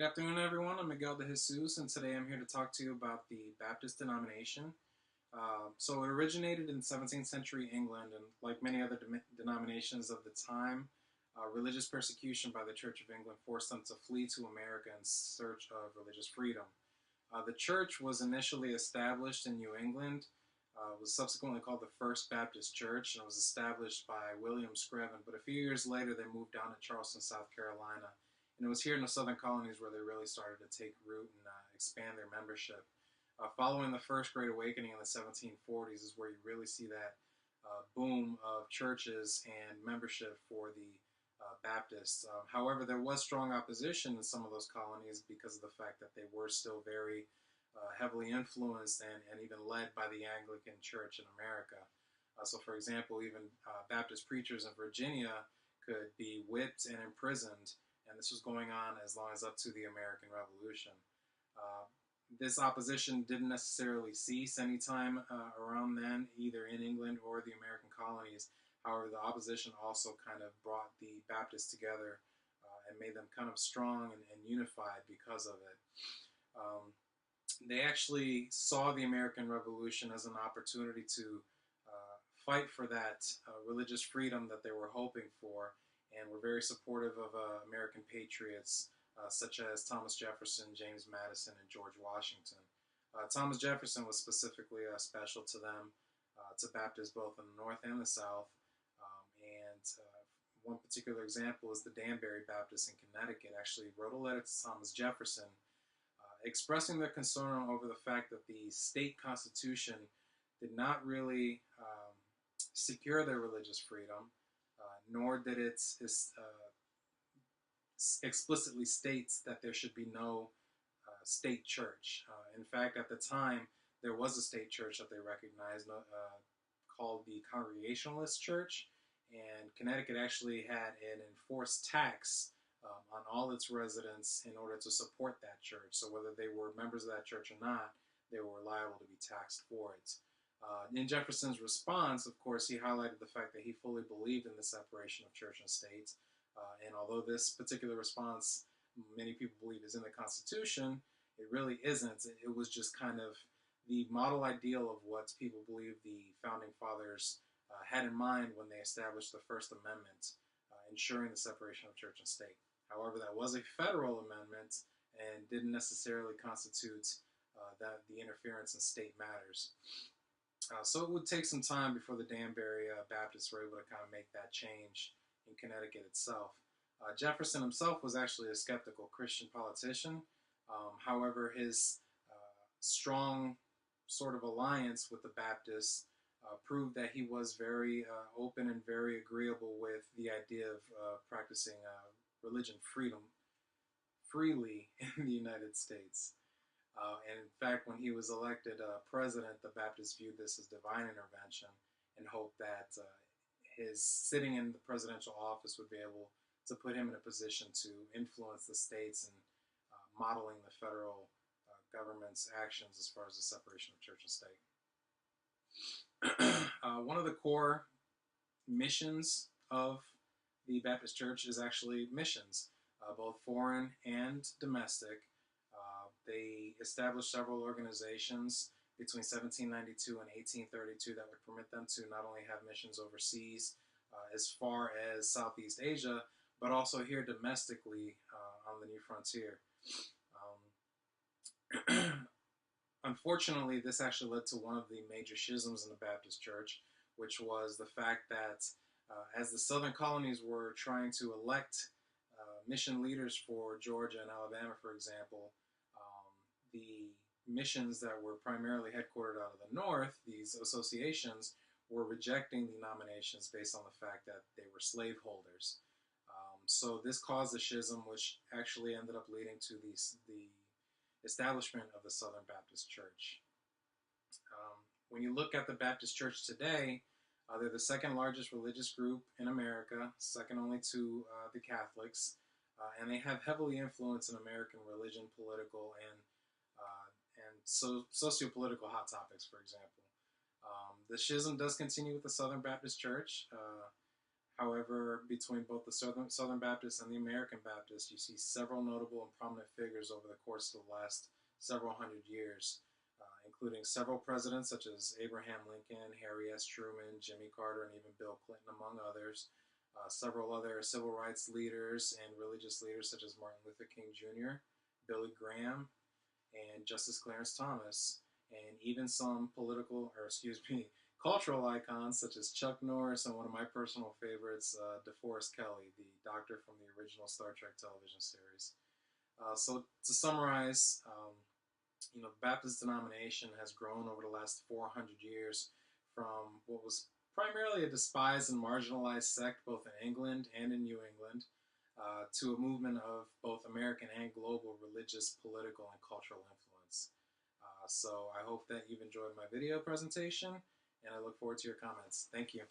Good afternoon, everyone. I'm Miguel DeJesus, and today I'm here to talk to you about the Baptist denomination. So it originated in 17th century England, and like many other denominations of the time, religious persecution by the Church of England forced them to flee to America in search of religious freedom. The church was initially established in New England, was subsequently called the First Baptist Church, and it was established by William Screven. But a few years later, they moved down to Charleston, South Carolina. And it was here in the southern colonies where they really started to take root and expand their membership. Following the First Great Awakening in the 1740s is where you really see that boom of churches and membership for the Baptists. However, there was strong opposition in some of those colonies because of the fact that they were still very heavily influenced and even led by the Anglican Church in America. So, for example, even Baptist preachers in Virginia could be whipped and imprisoned, and this was going on as long as up to the American Revolution. Uh, this opposition didn't necessarily cease anytime around then, either in England or the American colonies. However, the opposition also kind of brought the Baptists together and made them kind of strong and unified because of it. They actually saw the American Revolution as an opportunity to fight for that religious freedom that they were hoping for, and were very supportive of American patriots such as Thomas Jefferson, James Madison, and George Washington. Thomas Jefferson was specifically special to them, to Baptists both in the North and the South. And one particular example is the Danbury Baptists in Connecticut actually wrote a letter to Thomas Jefferson expressing their concern over the fact that the state constitution did not really secure their religious freedom, nor did it explicitly states that there should be no state church. In fact, at the time, there was a state church that they recognized called the Congregationalist Church, and Connecticut actually had an enforced tax on all its residents in order to support that church. So whether they were members of that church or not, they were liable to be taxed for it. In Jefferson's response, of course, he highlighted the fact that he fully believed in the separation of church and state. And although this particular response, many people believe, is in the Constitution, it really isn't. It was just kind of the model ideal of what people believe the Founding Fathers had in mind when they established the First Amendment, ensuring the separation of church and state. However, that was a federal amendment and didn't necessarily constitute that the interference in state matters. So it would take some time before the Danbury Baptists were able to kind of make that change in Connecticut itself. Jefferson himself was actually a skeptical Christian politician. However, his strong sort of alliance with the Baptists proved that he was very open and very agreeable with the idea of practicing religion freely in the United States. And in fact, when he was elected president, the Baptists viewed this as divine intervention and hoped that his sitting in the presidential office would be able to put him in a position to influence the states in modeling the federal government's actions as far as the separation of church and state. One of the core missions of the Baptist Church is actually missions, both foreign and domestic. They established several organizations between 1792 and 1832 that would permit them to not only have missions overseas as far as Southeast Asia, but also here domestically on the new frontier. Unfortunately, this actually led to one of the major schisms in the Baptist Church, which was the fact that as the southern colonies were trying to elect mission leaders for Georgia and Alabama, for example, the missions that were primarily headquartered out of the north, these associations, were rejecting the nominations based on the fact that they were slaveholders. So this caused a schism, which actually ended up leading to the establishment of the Southern Baptist Church. When you look at the Baptist Church today, they're the second largest religious group in America, second only to the Catholics, and they have heavily influenced in American religion, political, and socio-political hot topics, for example. The schism does continue with the Southern Baptist Church. However, between both the Southern Baptists and the American Baptists, you see several notable and prominent figures over the course of the last several hundred years, including several presidents such as Abraham Lincoln, Harry S. Truman, Jimmy Carter, and even Bill Clinton, among others. Several other civil rights leaders and religious leaders such as Martin Luther King Jr., Billy Graham, and Justice Clarence Thomas, and even some cultural icons such as Chuck Norris and one of my personal favorites, DeForest Kelley, the doctor from the original Star Trek television series. So to summarize, the Baptist denomination has grown over the last 400 years from what was primarily a despised and marginalized sect both in England and in New England, to a movement of both American and global religious, political, and cultural influence. So I hope that you've enjoyed my video presentation, and I look forward to your comments. Thank you.